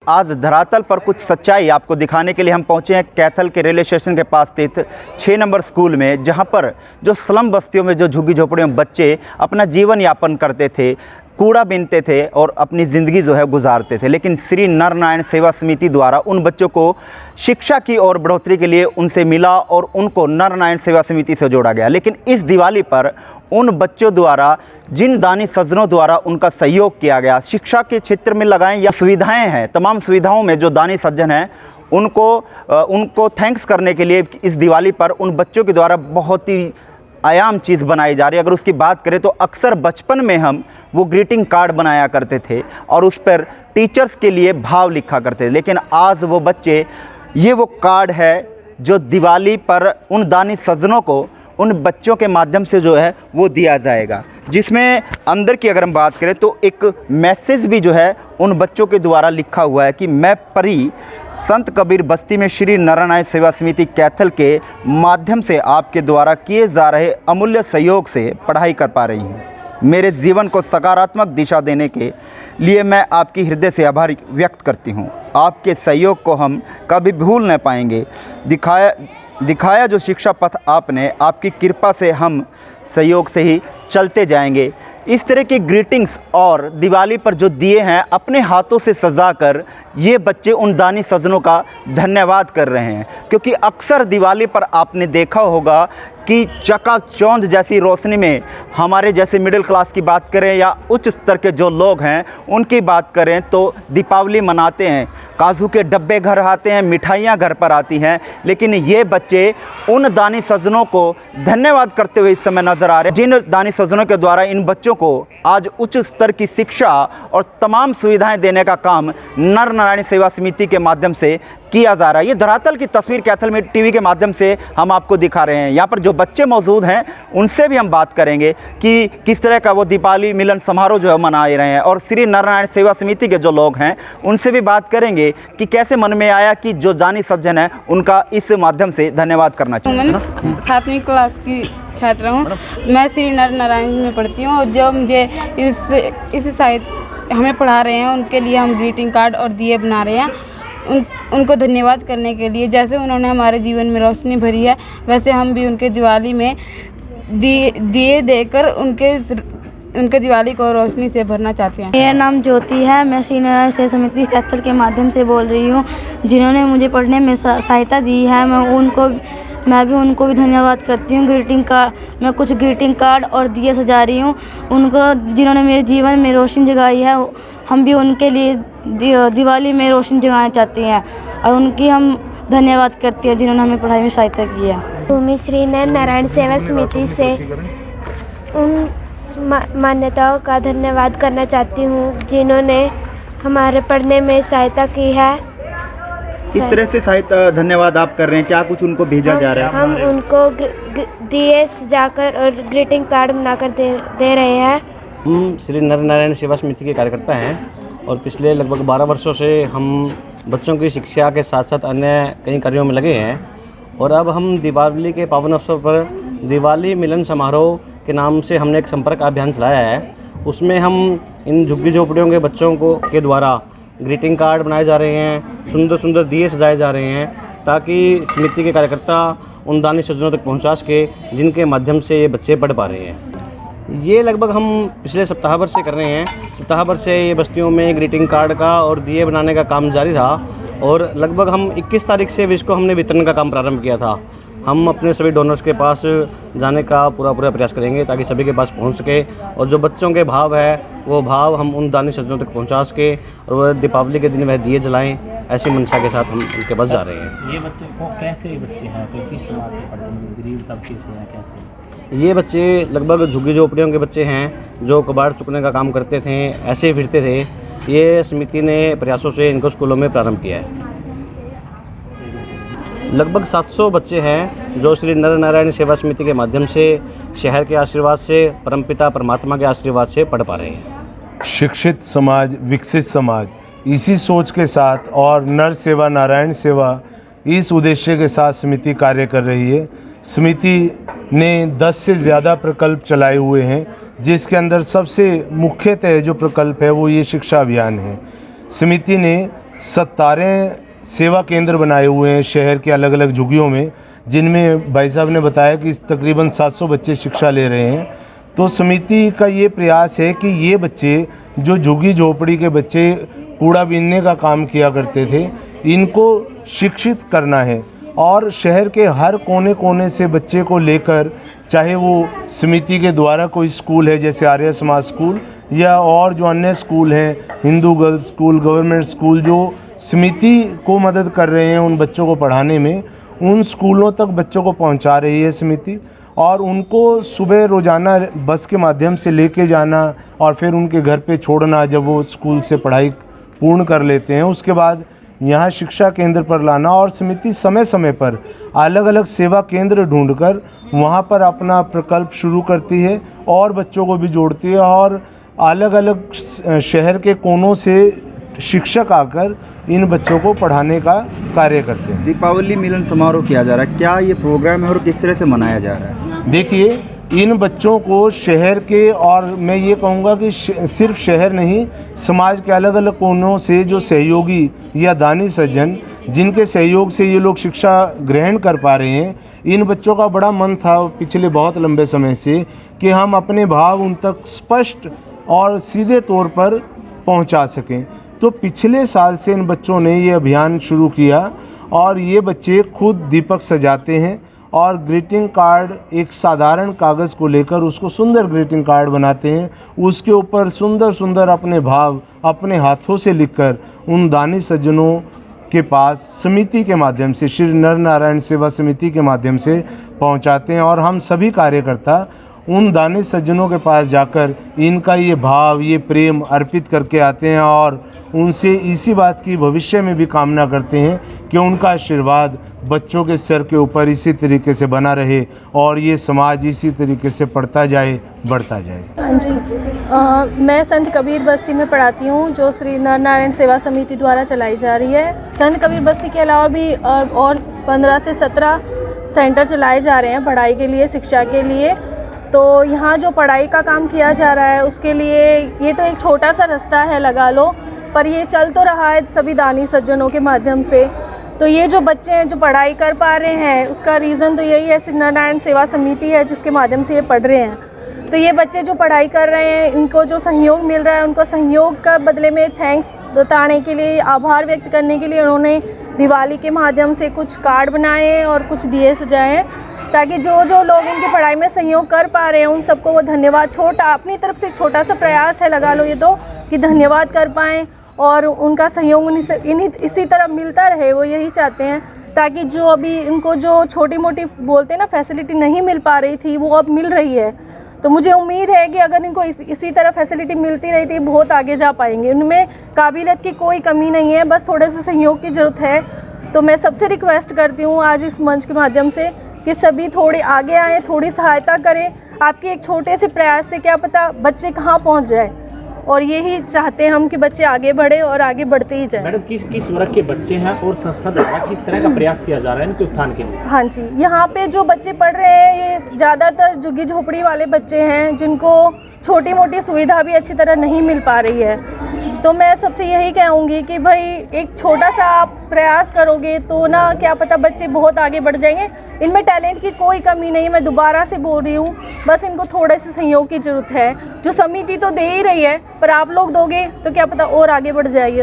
आज धरातल पर कुछ सच्चाई आपको दिखाने के लिए हम पहुंचे हैं कैथल के रेलवे स्टेशन के पास स्थित 6 नंबर स्कूल में, जहां पर जो स्लम बस्तियों में जो झुग्गी झोपड़ियों में बच्चे अपना जीवन यापन करते थे, कूड़ा बीनते थे और अपनी ज़िंदगी जो है गुजारते थे। लेकिन श्री नर नारायण सेवा समिति द्वारा उन बच्चों को शिक्षा की और बढ़ोतरी के लिए उनसे मिला और उनको नर नारायण सेवा समिति से जोड़ा गया। लेकिन इस दिवाली पर उन बच्चों द्वारा जिन दानी सज्जनों द्वारा उनका सहयोग किया गया, शिक्षा के क्षेत्र में लगाएं या सुविधाएं हैं, तमाम सुविधाओं में जो दानी सज्जन हैं उनको थैंक्स करने के लिए इस दिवाली पर उन बच्चों के द्वारा बहुत ही आयाम चीज़ बनाई जा रही है। अगर उसकी बात करें तो अक्सर बचपन में हम वो ग्रीटिंग कार्ड बनाया करते थे और उस पर टीचर्स के लिए भाव लिखा करते थे। लेकिन आज वो बच्चे, ये वो कार्ड है जो दिवाली पर उन दानी सज्जनों को उन बच्चों के माध्यम से जो है वो दिया जाएगा, जिसमें अंदर की अगर हम बात करें तो एक मैसेज भी जो है उन बच्चों के द्वारा लिखा हुआ है कि मैं परी संत कबीर बस्ती में श्री नारायण सेवा समिति कैथल के माध्यम से आपके द्वारा किए जा रहे अमूल्य सहयोग से पढ़ाई कर पा रही हूँ। मेरे जीवन को सकारात्मक दिशा देने के लिए मैं आपकी हृदय से आभार व्यक्त करती हूँ। आपके सहयोग को हम कभी भूल न पाएंगे। दिखाया जो शिक्षा पथ आपने, आपकी कृपा से हम सहयोग से ही चलते जाएंगे। इस तरह की ग्रीटिंग्स और दिवाली पर जो दिए हैं अपने हाथों से सजाकर ये बच्चे उन दानी सज्जनों का धन्यवाद कर रहे हैं, क्योंकि अक्सर दिवाली पर आपने देखा होगा कि चकाचौंध जैसी रोशनी में हमारे जैसे मिडिल क्लास की बात करें या उच्च स्तर के जो लोग हैं उनकी बात करें तो दीपावली मनाते हैं, काजू के डब्बे घर आते हैं, मिठाइयाँ घर पर आती हैं। लेकिन ये बच्चे उन दानी सज्जनों को धन्यवाद करते हुए इस समय नज़र आ रहे हैं, जिन दानी सज्जनों के द्वारा इन बच्चों को आज उच्च स्तर की शिक्षा और तमाम सुविधाएं देने का काम नर नारायण सेवा समिति के माध्यम से किया जा रहा है। ये धरातल की तस्वीर कैथल में टीवी के माध्यम से हम आपको दिखा रहे हैं। यहाँ पर जो बच्चे मौजूद हैं उनसे भी हम बात करेंगे कि किस तरह का वो दीपावली मिलन समारोह जो है मना रहे हैं, और श्री नारायण सेवा समिति के जो लोग हैं उनसे भी बात करेंगे कि कैसे मन में आया कि जो दानी सज्जन है उनका इस माध्यम से धन्यवाद करना चाहिए। 7वीं क्लास की छात्र हूँ मैं, श्री नर नारायण में पढ़ती हूँ। जो मुझे इस साहित्य हमें पढ़ा रहे हैं उनके लिए हम ग्रीटिंग कार्ड और दिए बना रहे हैं उनको धन्यवाद करने के लिए। जैसे उन्होंने हमारे जीवन में रोशनी भरी है वैसे हम भी उनके दिवाली में दिए देकर उनके दिवाली को रोशनी से भरना चाहते हैं। मेरा नाम ज्योति है। मैं श्री नारायण सेवा समिति कैथल के माध्यम से बोल रही हूँ, जिन्होंने मुझे पढ़ने में सहायता दी है। मैं भी उनको भी धन्यवाद करती हूँ। मैं कुछ ग्रीटिंग कार्ड और दिए सजा रही हूँ उनको, जिन्होंने मेरे जीवन में रोशनी जगाई है। हम भी उनके लिए दिवाली में रोशनी जगाना चाहते हैं और उनकी हम धन्यवाद करते हैं जिन्होंने हमें पढ़ाई में सहायता की है। भूमि श्री नारायण सेवा समिति से उन मान्यताओं का धन्यवाद करना चाहती हूँ जिन्होंने हमारे पढ़ने में सहायता की है। इस तरह से सहायता धन्यवाद आप कर रहे हैं, क्या कुछ उनको भेजा जा रहा है? हम उनको दिए सजाकर और ग्रीटिंग कार्ड बनाकर दे रहे हैं। हम श्री नर नारायण सेवा समिति के कार्यकर्ता हैं और पिछले लगभग 12 वर्षों से हम बच्चों की शिक्षा के साथ साथ अन्य कई कार्यों में लगे हैं। और अब हम दीपावली के पावन अवसर पर दिवाली मिलन समारोह के नाम से हमने एक संपर्क अभियान चलाया है। उसमें हम इन झुग्गी झोपड़ियों के बच्चों के द्वारा ग्रीटिंग कार्ड बनाए जा रहे हैं, सुंदर सुंदर दिए सजाए जा रहे हैं, ताकि समिति के कार्यकर्ता उन दानी सज्जनों तक पहुंचा सके जिनके माध्यम से ये बच्चे पढ़ पा रहे हैं। ये लगभग हम पिछले सप्ताह भर से कर रहे हैं। सप्ताह भर से ये बस्तियों में ग्रीटिंग कार्ड का और दिए बनाने का काम जारी था और लगभग हम 21 तारीख से इसको हमने वितरण का काम प्रारंभ किया था। हम अपने सभी डोनर्स के पास जाने का पूरा प्रयास करेंगे ताकि सभी के पास पहुंच सके और जो बच्चों के भाव है वो भाव हम उन दानी सज्जनों तक पहुंचा सके और वह दीपावली के दिन वह दिए जलाएं, ऐसी मंशा के साथ हम उनके पास जा रहे हैं। ये बच्चे कैसे बच्चे हैं, कोई किस समाज से पढ़ते हैं, गरीब तबके से हैं, कैसे? ये बच्चे लगभग झुग्गी झोपड़ियों के बच्चे हैं जो कबाड़ चुकने का काम करते थे, ऐसे ही फिरते थे। ये समिति ने प्रयासों से इनको स्कूलों में प्रारंभ किया है। लगभग 700 बच्चे हैं जो श्री नर नारायण सेवा समिति के माध्यम से शहर के आशीर्वाद से, परमपिता परमात्मा के आशीर्वाद से पढ़ पा रहे हैं। शिक्षित समाज, विकसित समाज, इसी सोच के साथ और नर सेवा नारायण सेवा इस उद्देश्य के साथ समिति कार्य कर रही है। समिति ने 10 से ज़्यादा प्रकल्प चलाए हुए हैं, जिसके अंदर सबसे मुख्यतः जो प्रकल्प है वो ये शिक्षा अभियान है। समिति ने 17 सेवा केंद्र बनाए हुए हैं शहर के अलग अलग झुग्गियों में, जिनमें भाई साहब ने बताया कि तकरीबन 700 बच्चे शिक्षा ले रहे हैं। तो समिति का ये प्रयास है कि ये बच्चे जो झुग्गी झोपड़ी के बच्चे कूड़ा बीनने का काम किया करते थे, इनको शिक्षित करना है और शहर के हर कोने कोने से बच्चे को लेकर, चाहे वो समिति के द्वारा कोई स्कूल है जैसे आर्य समाज स्कूल या और जो अन्य स्कूल हैं, Hindu girls school, government school, जो समिति को मदद कर रहे हैं उन बच्चों को पढ़ाने में, उन स्कूलों तक बच्चों को पहुंचा रही है समिति। और उनको सुबह रोज़ाना बस के माध्यम से लेके जाना और फिर उनके घर पे छोड़ना, जब वो स्कूल से पढ़ाई पूर्ण कर लेते हैं उसके बाद यहाँ शिक्षा केंद्र पर लाना। और समिति समय समय पर अलग अलग सेवा केंद्र ढूंढकर वहाँ पर अपना प्रकल्प शुरू करती है और बच्चों को भी जोड़ती है और अलग अलग शहर के कोनों से शिक्षक आकर इन बच्चों को पढ़ाने का कार्य करते हैं। दीपावली मिलन समारोह किया जा रहा है, क्या ये प्रोग्राम है और किस तरह से मनाया जा रहा है? देखिए, इन बच्चों को शहर के, और मैं ये कहूँगा कि सिर्फ शहर नहीं, समाज के अलग अलग कोनों से जो सहयोगी या दानी सज्जन जिनके सहयोग से ये लोग शिक्षा ग्रहण कर पा रहे हैं, इन बच्चों का बड़ा मन था पिछले बहुत लंबे समय से कि हम अपने भाव उन तक स्पष्ट और सीधे तौर पर पहुंचा सकें। तो पिछले साल से इन बच्चों ने ये अभियान शुरू किया और ये बच्चे खुद दीपक सजाते हैं और ग्रीटिंग कार्ड, एक साधारण कागज़ को लेकर उसको सुंदर ग्रीटिंग कार्ड बनाते हैं, उसके ऊपर सुंदर सुंदर अपने भाव अपने हाथों से लिखकर उन दानी सज्जनों के पास समिति के माध्यम से, श्री नर नारायण सेवा समिति के माध्यम से पहुंचाते हैं। और हम सभी कार्यकर्ता उन दानी सज्जनों के पास जाकर इनका ये भाव, ये प्रेम अर्पित करके आते हैं और उनसे इसी बात की भविष्य में भी कामना करते हैं कि उनका आशीर्वाद बच्चों के सर के ऊपर इसी तरीके से बना रहे और ये समाज इसी तरीके से पढ़ता जाए, बढ़ता जाए। हाँ जी, मैं संत कबीर बस्ती में पढ़ाती हूँ, जो श्री नर नारायण सेवा समिति द्वारा चलाई जा रही है। संत कबीर बस्ती के अलावा भी और 15 से 17 सेंटर चलाए जा रहे हैं पढ़ाई के लिए, शिक्षा के लिए। तो यहाँ जो पढ़ाई का काम किया जा रहा है उसके लिए ये तो एक छोटा सा रास्ता है लगा लो, पर ये चल तो रहा है सभी दानी सज्जनों के माध्यम से। तो ये जो बच्चे हैं जो पढ़ाई कर पा रहे हैं उसका रीज़न तो यही है, श्री नारायण सेवा समिति है जिसके माध्यम से ये पढ़ रहे हैं। तो ये बच्चे जो पढ़ाई कर रहे हैं, इनको जो सहयोग मिल रहा है, उनको सहयोग का बदले में थैंक्स बताने के लिए, आभार व्यक्त करने के लिए उन्होंने दिवाली के माध्यम से कुछ कार्ड बनाए और कुछ दिए सजाए हैं, ताकि जो लोग इनकी पढ़ाई में सहयोग कर पा रहे हैं उन सबको वो धन्यवाद, छोटा अपनी तरफ से एक छोटा सा प्रयास है लगा लो ये तो, कि धन्यवाद कर पाएँ और उनका सहयोग इसी तरह मिलता रहे। वो यही चाहते हैं ताकि जो अभी इनको जो छोटी मोटी बोलते हैं ना फैसिलिटी नहीं मिल पा रही थी वो अब मिल रही है। तो मुझे उम्मीद है कि अगर इनको इसी तरह फैसिलिटी मिलती रही थी बहुत आगे जा पाएंगे। उनमें काबिलियत की कोई कमी नहीं है, बस थोड़े से सहयोग की ज़रूरत है। तो मैं सबसे रिक्वेस्ट करती हूँ आज इस मंच के माध्यम से कि सभी थोड़े आगे आएँ, थोड़ी सहायता करें। आपके एक छोटे से प्रयास से क्या पता बच्चे कहाँ पहुँच जाए, और यही चाहते हैं हम कि बच्चे आगे बढ़े और आगे बढ़ते ही जाएं। मैडम, किस वर्ग के बच्चे हैं और संस्था द्वारा किस तरह का प्रयास किया जा रहा है इनके उत्थान के लिए? हाँ जी, यहाँ पे जो बच्चे पढ़ रहे हैं ये ज़्यादातर झुग्गी झोपड़ी वाले बच्चे हैं जिनको छोटी मोटी सुविधा भी अच्छी तरह नहीं मिल पा रही है। तो मैं सबसे यही कहूँगी कि भाई एक छोटा सा आप प्रयास करोगे तो ना क्या पता बच्चे बहुत आगे बढ़ जाएंगे। इनमें टैलेंट की कोई कमी नहीं, मैं दोबारा से बोल रही हूँ, बस इनको थोड़े से सहयोग की ज़रूरत है। जो समिति तो दे ही रही है, पर आप लोग दोगे तो क्या पता और आगे बढ़ जाएगी।